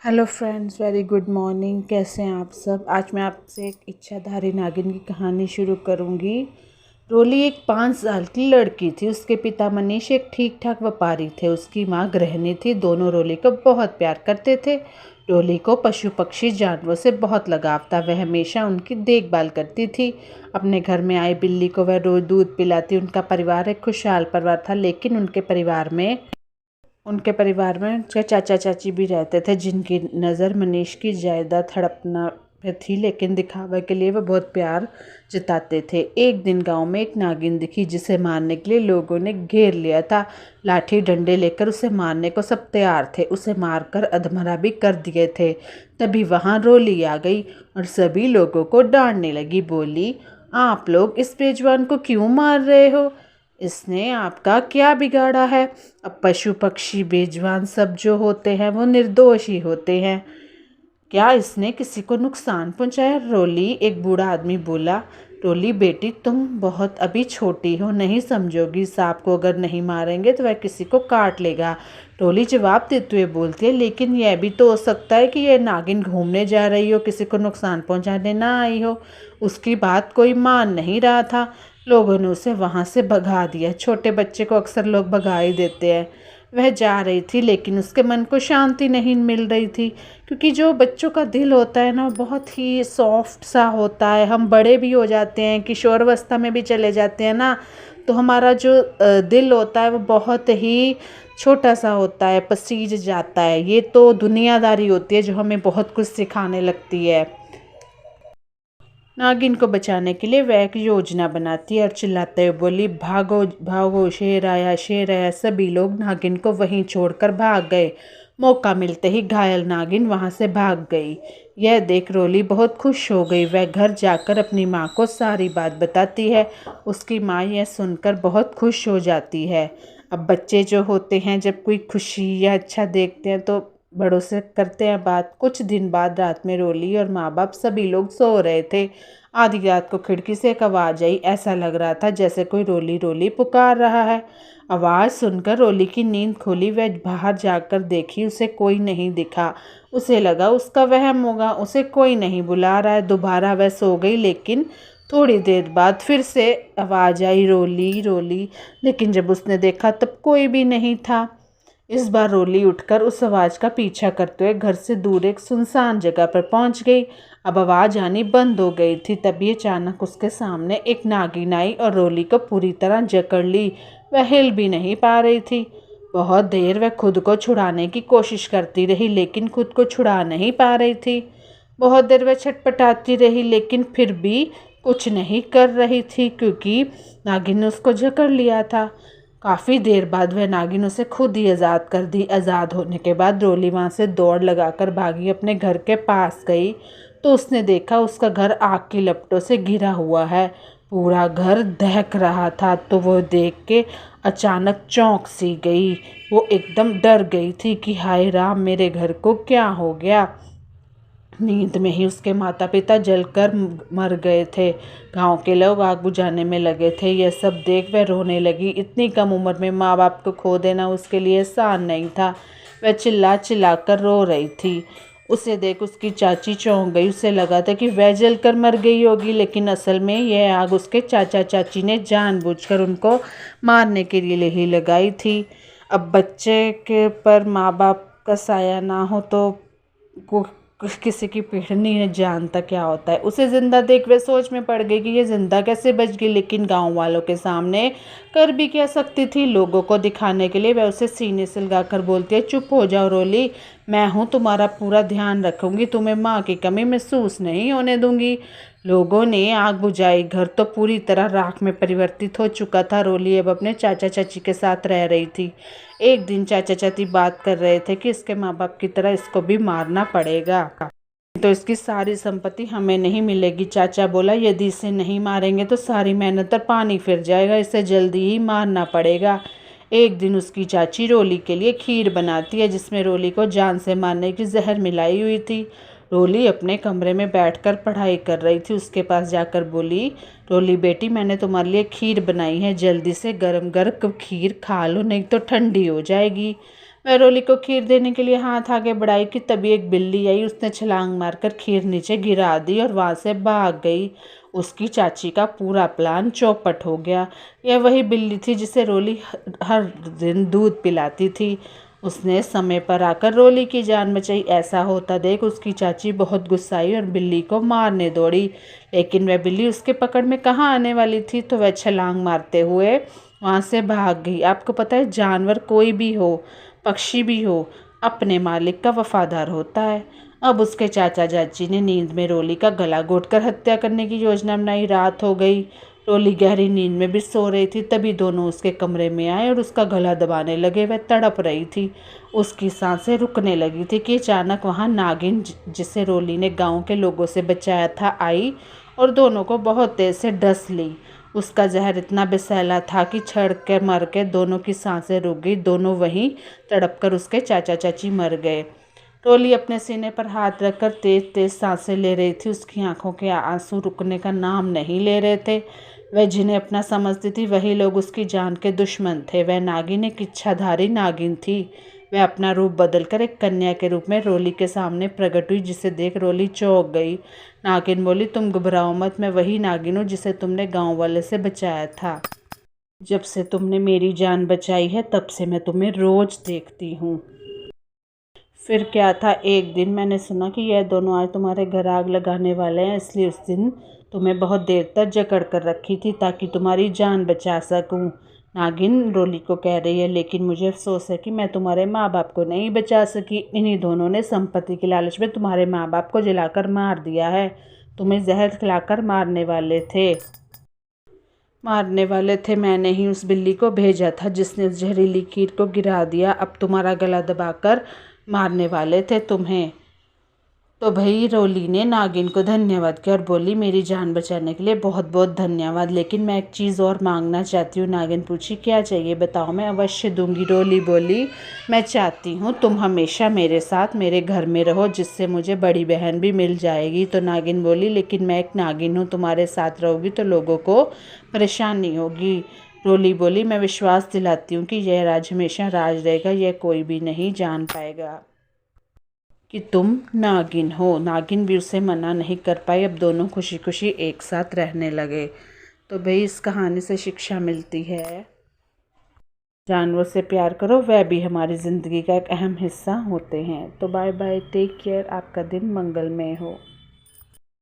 Hello friends, very good morning. कैसे हैं आप सब। आज मैं आपसे एक इच्छाधारी नागिन की कहानी शुरू करूंगी। रोली एक 5 साल की लड़की थी। उसके पिता मनीष एक ठीक ठाक व्यापारी थे। उसकी माँ गृहिणी थी। दोनों रोली को बहुत प्यार करते थे। रोली को पशु पक्षी जानवरों से बहुत लगाव था। वह हमेशा उनकी देखभाल करती थी। अपने घर में आई बिल्ली को वह रोज दूध पिलाती। उनका परिवार एक खुशहाल परिवार था, लेकिन उनके परिवार में उनके चाचा चाची भी रहते थे, जिनकी नज़र मनीष की जायदाद हड़पना पे थी, लेकिन दिखावे के लिए वह बहुत प्यार जताते थे। एक दिन गांव में एक नागिन दिखी, जिसे मारने के लिए लोगों ने घेर लिया था। लाठी डंडे लेकर उसे मारने को सब तैयार थे। उसे मारकर अधमरा भी कर दिए थे। तभी वहां रोली आ गई और सभी लोगों को डांटने लगी। बोली, आप लोग इस बेजुबान को क्यों मार रहे हो? इसने आपका क्या बिगाड़ा है? अब पशु पक्षी बेजुबान सब जो होते हैं वो निर्दोष ही होते हैं। क्या इसने किसी को नुकसान पहुंचाया? रोली, एक बूढ़ा आदमी बोला। रोली, बेटी तुम बहुत अभी छोटी हो, नहीं समझोगी। सांप को अगर नहीं मारेंगे तो वह किसी को काट लेगा। रोली जवाब देते हुए बोलती है, लेकिन यह भी तो हो सकता है कि यह नागिन घूमने जा रही हो, किसी को नुकसान पहुंचाने ना आई हो। उसकी बात कोई मान नहीं रहा था। लोगों ने उसे वहां से भगा दिया। छोटे बच्चे को अक्सर लोग भगा ही देते हैं। वह जा रही थी, लेकिन उसके मन को शांति नहीं मिल रही थी, क्योंकि जो बच्चों का दिल होता है ना, बहुत ही सॉफ्ट सा होता है। हम बड़े भी हो जाते हैं, किशोरावस्था में भी चले जाते हैं ना, तो हमारा जो दिल होता है वो बहुत ही छोटा सा होता है, पसीज जाता है। ये तो दुनियादारी होती है जो हमें बहुत कुछ सिखाने लगती है। नागिन को बचाने के लिए वह एक योजना बनाती है और चिल्लाते हुए बोली, भागो भागो, शेर आया शेर आया। सभी लोग नागिन को वहीं छोड़कर भाग गए। मौका मिलते ही घायल नागिन वहां से भाग गई। यह देख रोली बहुत खुश हो गई। वह घर जाकर अपनी माँ को सारी बात बताती है। उसकी माँ यह सुनकर बहुत खुश हो जाती है। अब बच्चे जो होते हैं, जब कोई खुशी या अच्छा देखते हैं तो बड़ों से करते हैं बात। कुछ दिन बाद रात में रोली और माँ बाप सभी लोग सो रहे थे। आधी रात को खिड़की से एक आवाज़ आई। ऐसा लग रहा था जैसे कोई रोली रोली पुकार रहा है। आवाज़ सुनकर रोली की नींद खुली। वह बाहर जाकर देखी, उसे कोई नहीं दिखा। उसे लगा उसका वहम होगा, उसे कोई नहीं बुला रहा है। दोबारा वह सो गई, लेकिन थोड़ी देर बाद फिर से आवाज़ आई, रोली रोली। लेकिन जब उसने देखा तब कोई भी नहीं था। इस बार रोली उठकर उस आवाज़ का पीछा करते हुए घर से दूर एक सुनसान जगह पर पहुंच गई। अब आवाज़ आनी बंद हो गई थी। तभी अचानक उसके सामने एक नागिन आई और रोली को पूरी तरह जकड़ ली। वह हिल भी नहीं पा रही थी। बहुत देर वह खुद को छुड़ाने की कोशिश करती रही, लेकिन खुद को छुड़ा नहीं पा रही थी। बहुत देर वह छटपटाती रही, लेकिन फिर भी कुछ नहीं कर रही थी, क्योंकि नागिन ने उसको जकड़ लिया था। काफ़ी देर बाद वह नागिन उसे खुद ही आज़ाद कर दी। आज़ाद होने के बाद रोली वहाँ से दौड़ लगाकर भागी। अपने घर के पास गई तो उसने देखा उसका घर आग की लपटों से घिरा हुआ है। पूरा घर दहक रहा था। तो वो देख के अचानक चौंक सी गई। वो एकदम डर गई थी कि हाय राम, मेरे घर को क्या हो गया। नींद में ही उसके माता पिता जलकर मर गए थे। गांव के लोग आग बुझाने में लगे थे। यह सब देख वह रोने लगी। इतनी कम उम्र में माँ बाप को खो देना उसके लिए आसान नहीं था। वह चिल्ला चिल्ला कर रो रही थी। उसे देख उसकी चाची चौंक गई। उसे लगा था कि वह जलकर मर गई होगी, लेकिन असल में यह आग उसके चाचा चाची ने जानबूझकर उनको मारने के लिए ही लगाई थी। अब बच्चे के पर माँ बाप का साया ना हो तो किसी की पीठ नहीं जानता क्या होता है। उसे जिंदा देख वह सोच में पड़ गई कि ये जिंदा कैसे बच गई, लेकिन गांव वालों के सामने कर भी क्या सकती थी। लोगों को दिखाने के लिए वह उसे सीने से लगाकर बोलती है, चुप हो जाओ रोली, मैं हूँ, तुम्हारा पूरा ध्यान रखूंगी, तुम्हें माँ की कमी महसूस नहीं होने दूंगी। लोगों ने आग बुझाई। घर तो पूरी तरह राख में परिवर्तित हो चुका था। रोली अब अपने चाचा चाची के साथ रह रही थी। एक दिन चाचा चाची बात कर रहे थे कि इसके माँ बाप की तरह इसको भी मारना पड़ेगा, तो इसकी सारी संपत्ति हमें नहीं मिलेगी। चाचा बोला, यदि इसे नहीं मारेंगे तो सारी मेहनत पर पानी फिर जाएगा, इसे जल्दी ही मारना पड़ेगा। एक दिन उसकी चाची रोली के लिए खीर बनाती है, जिसमें रोली को जान से मारने की जहर मिलाई हुई थी। रोली अपने कमरे में बैठकर पढ़ाई कर रही थी। उसके पास जाकर बोली, रोली बेटी, मैंने तुम्हारे लिए खीर बनाई है, जल्दी से गरम गरम खीर खा लो, नहीं तो ठंडी हो जाएगी। वह रोली को खीर देने के लिए हाथ आगे बढ़ाई कि तभी एक बिल्ली आई। उसने छलांग मारकर खीर नीचे गिरा दी और वहाँ से भाग गई। उसकी चाची का पूरा प्लान चौपट हो गया। यह वही बिल्ली थी जिसे रोली हर दिन दूध पिलाती थी। उसने समय पर आकर रोली की जान बचाई। ऐसा होता देख उसकी चाची बहुत गुस्साई और बिल्ली को मारने दौड़ी, लेकिन वह बिल्ली उसके पकड़ में कहाँ आने वाली थी, तो वह छलांग मारते हुए वहाँ से भाग गई। आपको पता है, जानवर कोई भी हो, पक्षी भी हो, अपने मालिक का वफादार होता है। अब उसके चाचा चाची ने नींद में रोली का गला घोंटकर हत्या करने की योजना बनाई। रात हो गई, रोली गहरी नींद में भी सो रही थी। तभी दोनों उसके कमरे में आए और उसका गला दबाने लगे। वह तड़प रही थी, उसकी सांसें रुकने लगी थी कि अचानक वहाँ नागिन, जिसे रोली ने गांव के लोगों से बचाया था, आई और दोनों को बहुत तेज से डस ली। उसका जहर इतना विषैला था कि छड़ के मर के दोनों की सांसें रुक गई। दोनों वहीं तड़प कर उसके चाचा चाची मर गए। रोली अपने सीने पर हाथ रखकर तेज तेज सांसें ले रही थी। उसकी आंखों के आंसू रुकने का नाम नहीं ले रहे थे। वह जिन्हें अपना समझती थी वही लोग उसकी जान के दुश्मन थे। वह नागिन एक इच्छाधारी नागिन थी। वह अपना रूप बदलकर एक कन्या के रूप में रोली के सामने प्रकट हुई, जिसे देख रोली चौंक गई। नागिन बोली, तुम घबराओ मत, मैं वही नागिन हूँ जिसे तुमने गांव वाले से बचाया था। जब से तुमने मेरी जान बचाई है तब से मैं तुम्हें रोज देखती हूँ। फिर क्या था, एक दिन मैंने सुना कि यह दोनों आज तुम्हारे घर आग लगाने वाले हैं, इसलिए उस दिन तुम्हें बहुत देर तक जकड़ कर रखी थी ताकि तुम्हारी जान बचा सकूं। नागिन रोली को कह रही है, लेकिन मुझे अफसोस है कि मैं तुम्हारे माँ बाप को नहीं बचा सकी। इन्हीं दोनों ने संपत्ति के लालच में तुम्हारे माँ बाप को जलाकर मार दिया है। तुम्हें जहर खिलाकर मारने वाले थे। मैंने ही उस बिल्ली को भेजा था जिसने उस जहरीली खीर को गिरा दिया। अब तुम्हारा गला दबाकर मारने वाले थे तुम्हें। तो भाई रोली ने नागिन को धन्यवाद किया और बोली, मेरी जान बचाने के लिए बहुत बहुत धन्यवाद, लेकिन मैं एक चीज़ और मांगना चाहती हूँ। नागिन पूछी, क्या चाहिए बताओ, मैं अवश्य दूंगी। रोली बोली, मैं चाहती हूँ तुम हमेशा मेरे साथ मेरे घर में रहो, जिससे मुझे बड़ी बहन भी मिल जाएगी। तो नागिन बोली, लेकिन मैं एक नागिन हूँ, तुम्हारे साथ रहोगी तो लोगों को परेशानी होगी। रोली बोली, मैं विश्वास दिलाती हूँ कि यह राज हमेशा राज रहेगा, यह कोई भी नहीं जान पाएगा कि तुम नागिन हो। नागिन भी उसे मना नहीं कर पाई। अब दोनों खुशी खुशी एक साथ रहने लगे। तो भाई इस कहानी से शिक्षा मिलती है, जानवर से प्यार करो, वह भी हमारी ज़िंदगी का एक अहम हिस्सा होते हैं। तो बाय बाय, टेक केयर, आपका दिन मंगलमय हो।